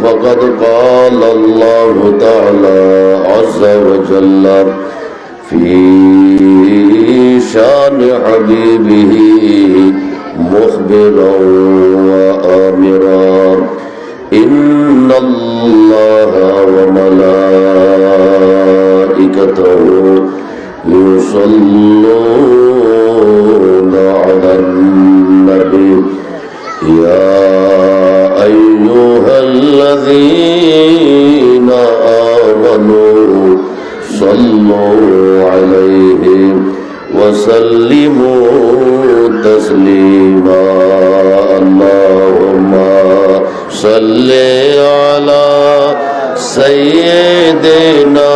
فقد قال الله تعالى عز وجل في شان حبيبه مخبرا وآمرا إن الله وملائكته يصلون على النبي يا أيها الذين آمنوا صلوا عليه وسلموا تسليما اللهم صل على سيدنا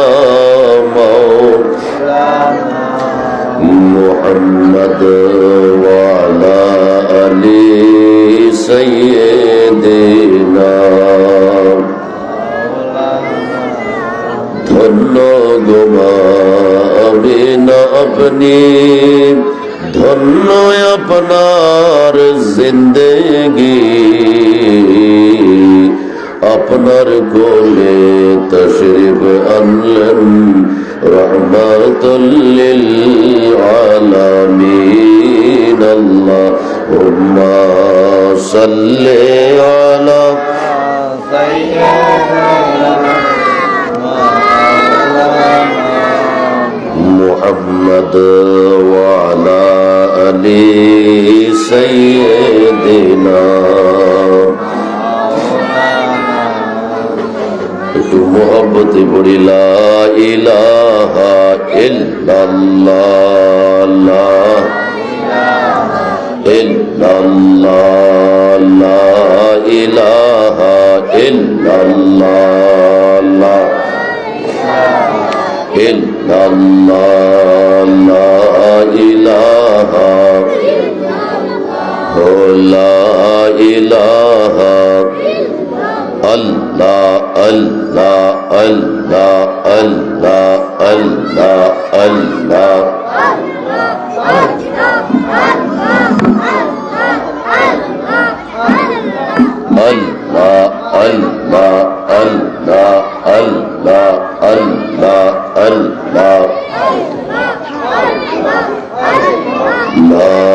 محمد وعلى آل سيدنا ধন্য গোমা আমিনা আপনি ধন্য আপনার জিন্দেগি আপনার কোলে তশরিফ আনলেন রহমাতুল লিল আলামিন আল্লাহুম্মা সাল্লি আলা সাইয়্যিদিনা মুহাম্মদ ওয়া আলা আলি সাইয়্যিদিনা একটু মোহব্বতে পড়ি লা ইলাহা ইল্লাল্লাহ লা ইল্লাল্লাহ লা ইলাহা ইল্লাল্লাহ লা ইল্লাল্লাহ লা ইলাহা লা ইলাহা আল্লাহ আল্লাহ আল্লাহ আল্লাহ আল্লাহ আল্লাহ আল্লাহ আল্লাহ আল্লাহ আল্লাহ আল্লাহ আল্লাহ লা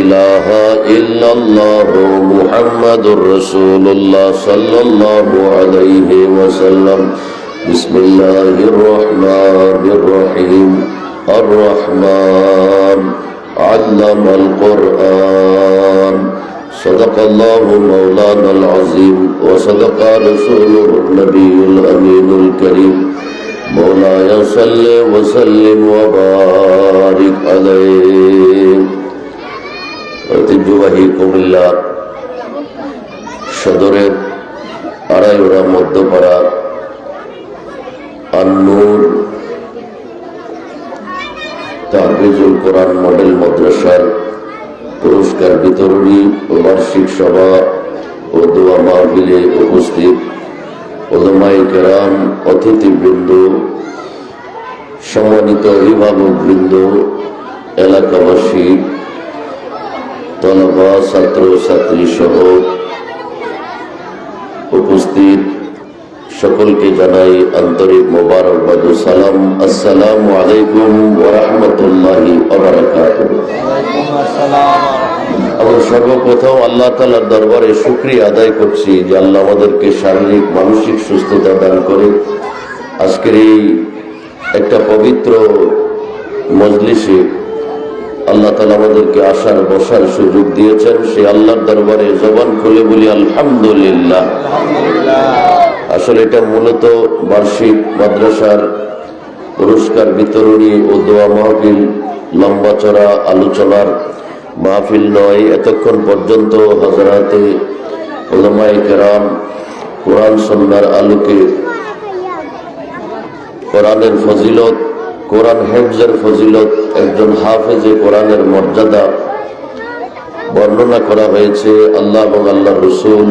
ইলাহা ইল্লাল্লাহ মুহাম্মাদুর রাসূলুল্লাহ সাল্লাল্লাহু আলাইহি ওয়াসাল্লাম বিসমিল্লাহির রহমানির রহিম আর রহমান আল্লামাল কুরআন صدق الله مولانا العظيم وصدق رسوله النبي الأمين الكريم مولاي صل وسلم وبارك عليه ঐতিহ্যবাহী কুমিল্লা সদরের আড়াইওড়া মধ্যপাড়া আন-নূর তাহফিজুল কোরআন মডেল মাদ্রাসার পুরস্কার বিতরণী ও বার্ষিক সভা ও দোয়া মাহফিলে উপস্থিত উলামায়ে কেরাম, অতিথিবৃন্দ, সম্মানিত অভিভাবকবৃন্দ, এলাকাবাসী, তলবা, ছাত্র ছাত্রী সহ উপস্থিত সকলকে জানাই আন্তরিক মোবারকবাদ ও সালাম। আসসালামু আলাইকুম ওয়া রাহমাতুল্লাহি ওয়া বারাকাতুহু। আমরা সর্বপ্রথম আল্লাহ তাআলার দরবারে শুকরিয়া আদায় করছি যে আল্লাহ আমাদেরকে শারীরিক মানসিক সুস্থতা দান করে আজকের এই একটা পবিত্র মজলিসে আল্লাহ তাআলা আমাদেরকে আসার বসার সুযোগ দিয়েছেন। সেই আল্লাহর দরবারে জবান খুলে বলি আলহামদুলিল্লাহ। আসলে এটা মূলত বার্ষিক মাদ্রাসার পুরস্কার বিতরণী ও দোয়া মাহফিল, লম্বা চড়া আলোচনার মাহফিল নয়। এতক্ষণ পর্যন্ত হযরতে উলামায়ে কেরাম কোরআন সুন্নাহর আলোকে কোরআনের ফজিলত, কোরআন হেফজের ফজিলত, একজন হাফেজে কোরআনের মর্যাদা বর্ণনা করা হয়েছে আল্লাহ এবং আল্লাহর রাসূল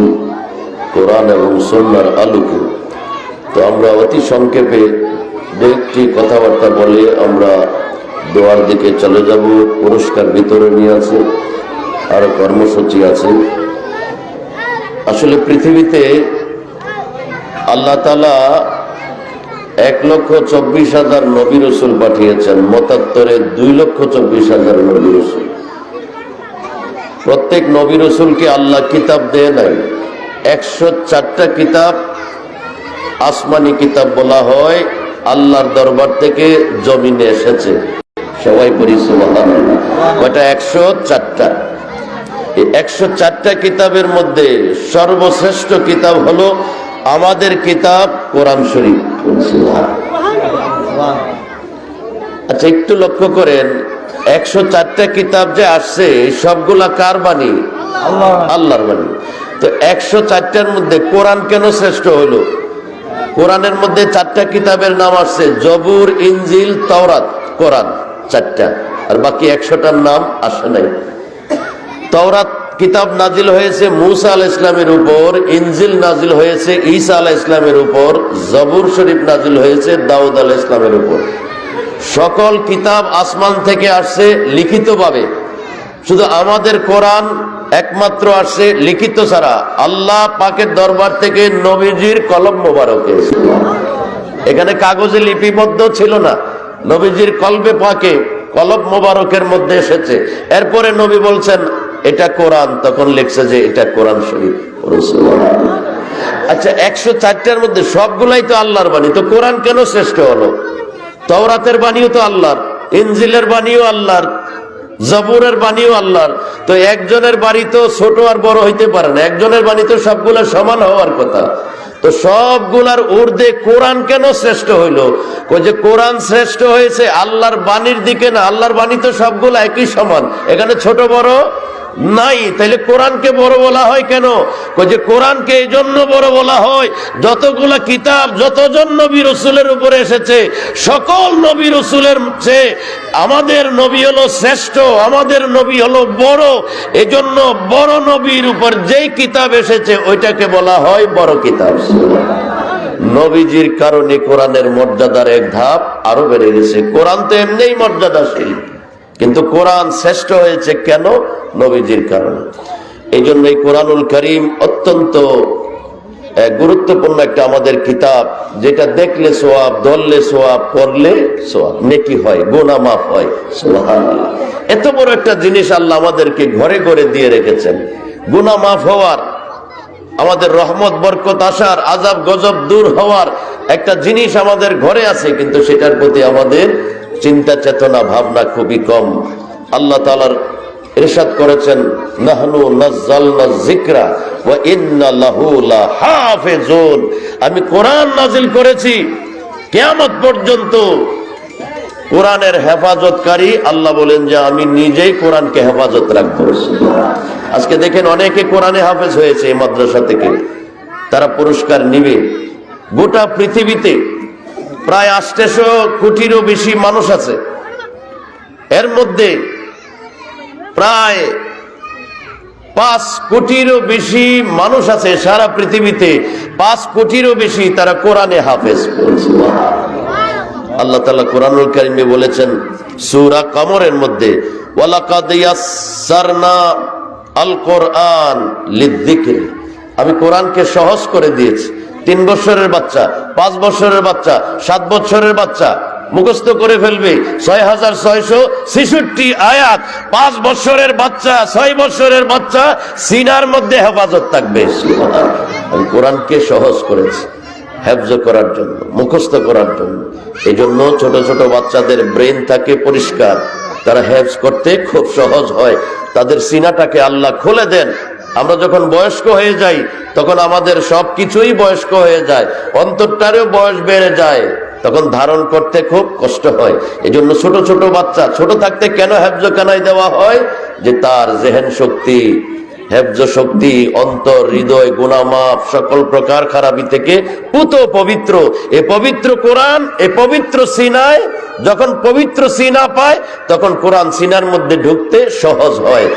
কোরআন এবং সুন্নাহর আলোকে। তো আমরা অতি সংক্ষেপে দু একটি কথাবার্তা বলে আমরা দোয়ার দিকে চলে যাব। পুরস্কার বিতরণী আছে আর কর্মসূচি আছে। আসলে পৃথিবীতে আল্লাহ তাআলা 1,24,000 নবী রাসূল পাঠিয়েছেন, মতান্তরে 2,24,000 নবী রাসূল। প্রত্যেক নবী রাসূলকে আল্লাহ কিতাব দেয় নাই। 104টা কিতাব আসমানি কিতাব বলা হয়, আল্লাহর দরবার থেকে জমিনে এসেছে। সবাই পড়ি সুবহানাল্লাহ। কয়টা? 104টা। এই 104টা কিতাবের মধ্যে সর্বশ্রেষ্ঠ কিতাব হলো আমাদের কিতাব কোরআন শরীফ। আচ্ছা, একটু লক্ষ্য করেন, 104টা কিতাব যে আসছে সবগুলা কার বাণী? আল্লাহর বাণী। তো 104টার মধ্যে কোরআন কেন শ্রেষ্ঠ হলো? কোরআনের মধ্যে 4টা কিতাবের নাম আসছে, জবুর, ইনজিল, তাওরাত, কোরআন, 4টা। আর বাকি 100টার নাম আসে নাই। তাওরাত কিতাব নাজিল হয়েছে মূসা আলাইহিস সালামের উপর, ইনজিল নাজিল হয়েছে ঈসা আলাইহিস সালামের উপর, জবুর শরীফ নাজিল হয়েছে দাউদ আলাইহিস সালামের উপর। সকল কিতাব আসমান থেকে আসছে লিখিতভাবে। শুধু আমাদের কোরআন একমাত্র আসছে লিখিত ছাড়া, আল্লাহ পাকের দরবার থেকে নবীজির কলম মোবারকে। এখানে কাগজে লিপিবদ্ধ ছিল না, নবীজির কলবে পাকে কলম মোবারকের মধ্যে এসেছে। এরপরে নবী বলছেন এটা কোরআন, তখন লিখছে যে এটা কোরআন শরীফ। আচ্ছা, 104টার মধ্যে সবগুলাই তো আল্লাহর বাণী, তো কোরআন কেন শ্রেষ্ঠ হলো? তাওরাতের বাণীও তো আল্লাহর, ইনজিলের বাণীও আল্লাহর, জবুরের বাণীও আল্লাহর। তো একজনের বাণী তো ছোট আর বড় হইতে পারে না, একজনের বাণী তো সবগুলা সমান হওয়ার কথা। তো সবগুলার ঊর্ধ্বে কোরআন কেন শ্রেষ্ঠ হইল? যে কোরআন শ্রেষ্ঠ হয়েছে আল্লাহর বাণীর দিকে না, আল্লাহর বাণী তো সবগুলা একই সমান, এখানে ছোট বড় নাই। তাইলে কোরআনকে বড় বলা হয় কেন? যে কোরআনকে এই জন্য বড় বলা হয়, যতগুলা কিতাব যতজন নবী রাসূলের উপরে এসেছে, সকল নবী রাসূলের চেয়ে আমাদের নবী হলো শ্রেষ্ঠ, আমাদের নবী হলো বড়। এজন্য বড় নবীর উপর যেই কিতাব এসেছে ওইটাকে বলা হয় বড় কিতাব। নবীজির কারণে কোরআনের মর্যাদার এক ধাপ আরো বেড়ে গেছে। কোরআন তো এমনিই মর্যাদাশীল, কিন্তু কোরআন শ্রেষ্ঠ হয়েছে কেন? নবীজির কারণে। এই জন্য এই কোরআনুল কারীম অত্যন্ত গুরুত্বপূর্ণ একটা আমাদের কিতাব, যেটা দেখলে সওয়াব, ধরলে সওয়াব, পড়লে সওয়াব, নেকি হয়, গুনাহ মাফ হয়। সুবহানাল্লাহ। এত বড় একটা জিনিস আল্লাহ আমাদেরকে ঘরে ঘরে দিয়ে রেখেছেন। গুনাহ মাফ হওয়ার, আমাদের রহমত বরকত আসার, আযাব গজব দূর হওয়ার একটা জিনিস আমাদের ঘরে আছে, কিন্তু সেটার প্রতি আমাদের চিন্তা চেতনা ভাবনা খুবই কম। আল্লাহ তাআলার ইরশাদ করেছেন, নাহনু নাযালনা যিকরা ওয়া ইন্না লাহু লাহাফিজুন। আমি কোরআন নাজিল করেছি, কিয়ামত পর্যন্ত কোরআনের হেফাজতকারী আল্লাহ বলেন যে আমি নিজেই কোরআনকে হেফাজত রাখবো। আজকে দেখেন অনেকে কোরআনে হাফেজ হয়েছে এই মাদ্রাসা থেকে, তারা পুরস্কার নিবে। গোটা পৃথিবীতে প্রায় 800 কোটিরও বেশি মানুষ আছে, এর মধ্যে প্রায় 5 কোটিরও বেশি মানুষ আছে সারা পৃথিবীতে, 5 কোটিরও বেশি তারা কোরআনে হাফেজ। আল্লাহ তাআলা কোরআনুল কারীমে বলেছেন সূরা কমরের মধ্যে, ওয়ালাকাদ ইয়াসসারনা আল কোরআন লিযিকর। আমি কোরআনকে সহজ করে দিয়েছি। 3 বছরের বাচ্চা, 5 বছরের বাচ্চা, 7 বছরের বাচ্চা মুখস্থ করে ফেলবে 6666 আয়াত। 5 বছরের বাচ্চা, 6 বছরের বাচ্চা সিনার মধ্যে হেফাজত থাকবে। আমি কোরআনকে সহজ করেছি হেফজ করার জন্য, মুখস্থ করার জন্য। এই জন্য ছোট ছোট বাচ্চাদের ব্রেন থাকে পরিষ্কার, তারা হেফজ করতে খুব সহজ হয়, তাদের সিনাটাকে আল্লাহ খুলে দেন। আমরা যখন বয়স্ক হয়ে যাই তখন আমাদের সবকিছুই বয়স্ক হয়ে যায়, অন্তরটারও বয়স বেড়ে যায়, তখন ধারণ করতে খুব কষ্ট হয়। এই জন্য ছোট ছোট বাচ্চা ছোট থাকতে কেন হেফজখানায় দেওয়া হয়? যে তার জেহেন শক্তি, হেফজ শক্তি, অন্তর, হৃদয় গুনাহ মাফ, সকল প্রকার খারাপি থেকে পুত পবিত্র। এই পবিত্র কোরআন এই পবিত্র সিনায় যখন পবিত্র সিনা পায় তখন কোরআন সিনার মধ্যে ঢুকতে সহজ হয়।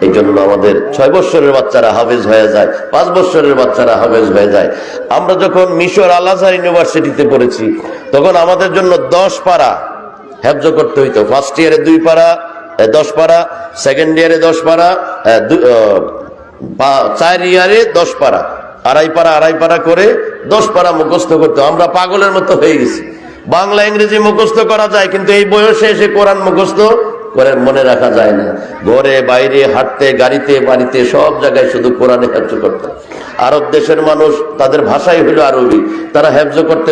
এই জন্য আমাদের 6 বছরের বাচ্চারা হাফেজ হয়ে যায়, 5 বছরের বাচ্চারা হাফেজ হয়ে যায়। আমরা যখন মিশর আল আজহার ইউনিভার্সিটিতে পড়েছি তখন আমাদের জন্য 10 পারা হেফজ করতে হইতো। ফার্স্ট ইয়ারে 2 পারা 10 পারা, সেকেন্ড ইয়ারে 10 পারা, 4 ইয়ারে 10 পারা, আড়াই পারা করে 10 পারা মুখস্থ করতে। আমরা পাগলের মতো হয়ে গেছি। বাংলা ইংরেজি মুখস্থ করা যায়, কিন্তু এই বয়সে এসে কোরআন মুখস্থ করে মনে রাখা যায় না। ঘরে বাইরে হাঁটতে, গাড়িতে বাড়িতে সব জায়গায় শুধু কোরআনে হেফজ করতে। আরব দেশের মানুষ, তাদের ভাষাই হলো আরবি, তারা হেফজ করতে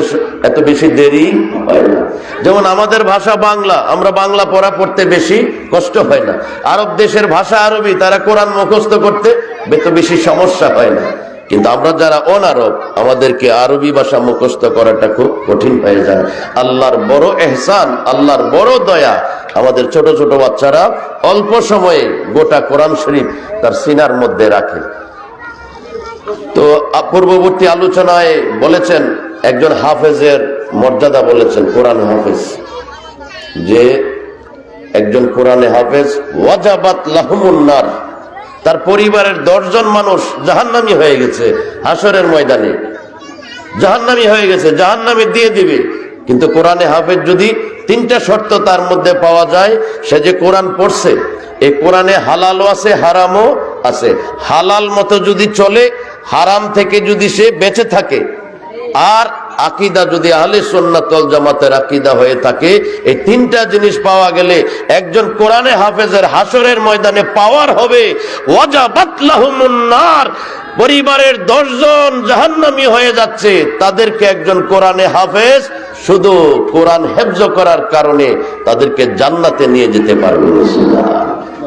এত বেশি দেরি হয় না। যেমন আমাদের ভাষা বাংলা, আমরা বাংলা পড়তে বেশি কষ্ট হয় না। আরব দেশের ভাষা আরবি, তারা কোরআন মুখস্থ করতে এত বেশি সমস্যা হয় না। কিন্তু আমরা যারা অনারব, আমাদেরকে আরবি ভাষা মুখস্থ করাটা খুব কঠিন হয়ে যায়। আল্লাহর বড় এহসান, আল্লাহর বড় দয়া, আমাদের ছোট ছোট বাচ্চারা অল্প সময়ে গোটা কোরআন শরীফ তার সিনার মধ্যে রাখে। তো পূর্ববর্তী আলোচনায় বলেছেন একজন হাফেজের মর্যাদা বলেছেন, কোরআন হাফেজ, যে একজন কোরআনে হাফেজ ওয়াজাবাত লাহুমুন নার, তার পরিবারের 10 জন মানুষ জাহান্নামী হয়ে গেছে, হাসরের ময়দানে জাহান্নামী হয়ে গেছে, জাহান্নামে দিয়ে দিবে। কিন্তু কোরআনে হাফেজ যদি 3টা শর্ত তার মধ্যে পাওয়া যায়, সে যে কোরআন পড়ছে, এই কোরআনে হালালও আছে হারামও আছে, হালাল মতো যদি চলে, হারাম থেকে যদি সে বেঁচে থাকে, আর আকীদা যদি আহলে সুন্নাত ওয়াল জামাতের আকীদা হয়ে থাকে, এই 3টা জিনিস পাওয়া গেলে একজন কোরআনে হাফেজের হাসরের ময়দানে পাওয়ার হবে ওয়াজাবাত লাহুমুন নার। পরিবারের 10 জন জাহান্নামী হয়ে যাচ্ছে, তাদেরকে একজন কোরআনে হাফেজ শুধু কোরআন হেফজ করার কারণে তাদেরকে জান্নাতে নিয়ে যেতে পারবে।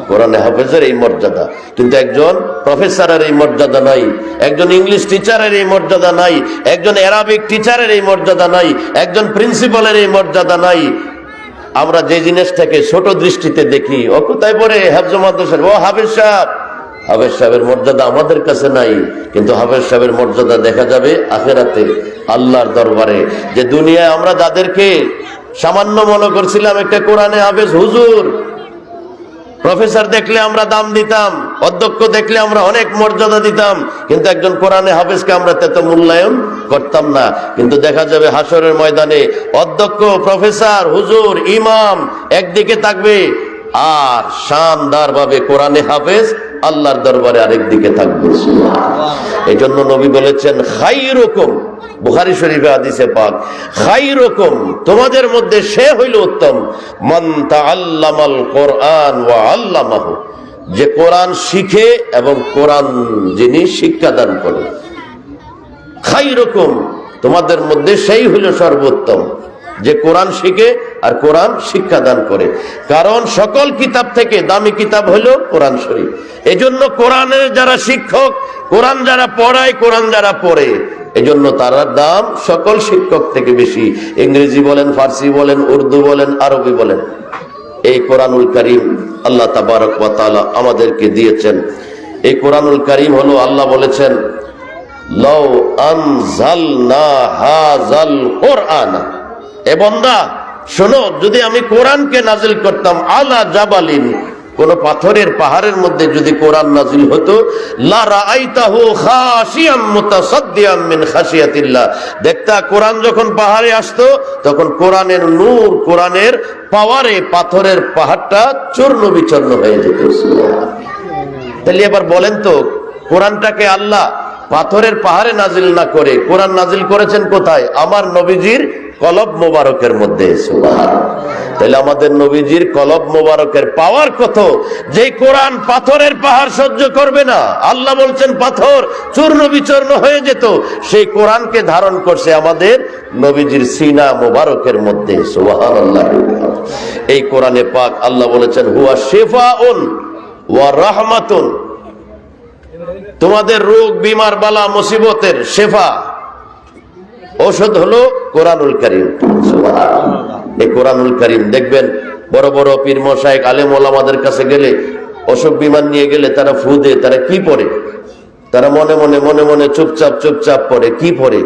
কোরআনে হাফেজের এই মর্যাদা, কিন্তু একজন প্রফেসরের এই মর্যাদা নাই, একজন ইংলিশ টিচারের এই মর্যাদা নাই, একজন অ্যারাবিক টিচারের এই মর্যাদা নাই, একজন প্রিন্সিপালের এই মর্যাদা নাই। আমরা যে জিনিসটাকে ছোট দৃষ্টিতে দেখি, ও কোথায় পড়ে হেফজ মাদ্রাসার, ও হাফেজ সাহেব, হাফেজ সাহেবের মর্যাদা আমাদের কাছে নাই। কিন্তু হাফেজ সাহেবের মর্যাদা দেখা যাবে আখিরাতে, আল্লাহর দরবারে। যে দুনিয়ায় আমরা যাদেরকে সামান্য মনে করছিলাম, একটা কোরআনে হাফেজ হুজুর, প্রফেসর দেখলে আমরা দাম দিতাম, অধ্যক্ষ দেখলে আমরা অনেক মর্যাদা দিতাম, কিন্তু একজন কোরআনে হাফেজকে আমরা তত মূল্যায়ন করতাম না। কিন্তু দেখা যাবে হাসরের ময়দানে অধ্যক্ষ, প্রফেসর, হুজুর, ইমাম একদিকে থাকবে, আর শানদার ভাবে কোরআনে হাফেজ আল্লাহর দরবারে আরেক দিকে থাকবে। এই জন্য নবী বলেছেন, খাইরুকুম, বুখারী শরীফে হাদিসে পাক, খাইরুকুম, তোমাদের মধ্যে সে হইল উত্তম, মান তাআল্লামাল কোরআন ওয়া আল্লামাহু, যে কোরআন শিখে এবং কোরআন যিনি শিক্ষা দান করে। খাইরুকুম, তোমাদের মধ্যে সেই হইল সর্বোত্তম, যে কোরআন শিখে আর কোরআন শিক্ষা দান করে। কারণ সকল কিতাব থেকে দামি কিতাব হলো কোরআন শরীফ। এজন্য কোরআনের যারা শিক্ষক, কোরআন যারা পড়ায়, কোরআন যারা পড়ে, এজন্য তার দাম সকল শিক্ষক থেকে বেশি। ইংরেজি বলেন, ফার্সি বলেন, উর্দু বলেন, আরবি বলেন, এই কোরআনুল কারীম আল্লাহ তাবারক ওয়া তাআলা আমাদেরকে দিয়েছেন। এই কোরআনুল কারীম হলো, আল্লাহ বলেছেন, লাউ আনজালনা হাযাল কুরআন, এ বান্দা শোনো, যদি আমি কোরআনকে নাজিল করতাম আলা জাবালিন, কোন পাথরের পাহাড়ের মধ্যে যদি কোরআন নাজিল হতো, লা রাআইতাহু খাশিয়াম মুতাসাদ্দিয়াম মিন খাশিয়াতিল্লাহ, দেখতা কোরআন যখন পাহাড়ে আসতো, তখন কোরআনের নূর, কোরআনের পাওয়ারে পাথরের পাহাড়টা চূর্ণ বিচূর্ণ হয়ে যেত। তাহলে এবার বলেন তো, কোরআনটাকে আল্লাহ পাথরের পাহাড়ে নাজিল না করে কোরআন নাজিল করেছেন কোথায়? আমার নবীজির কলব মোবারকের মধ্যে। তাহলে আমাদের নবীজির কলব মোবারকের পাওয়ার কত, যে কোরআন পাথরের পাহাড় সহ্য করবে না। আল্লাহ বলছেন পাথর চূর্ণ বিচূর্ণ হয়ে যেত, সেই কোরআনকে ধারণ করছে আমাদের নবীজির সিনা মোবারকের মধ্যে। সুবহানাল্লাহ। এই কোরআনে পাক আল্লাহ বলেছেন, হুয়া শিফাউন ওয়া রাহমাতুন, তোমাদের রোগ বিমার বালা মুসিবতের শেফা, ঔষধ হলো কোরআনুল কারীম। এই কোরআনুল কারীম দেখবেন, বড় বড় পীর মশায়েখ আলেম ওলামাদের কাছে গেলে, অসুখ বিমান নিয়ে গেলে তারা ফু দেয়। তারা কি পড়ে? তারা মনে মনে চুপচাপ পড়ে। কি পড়ে?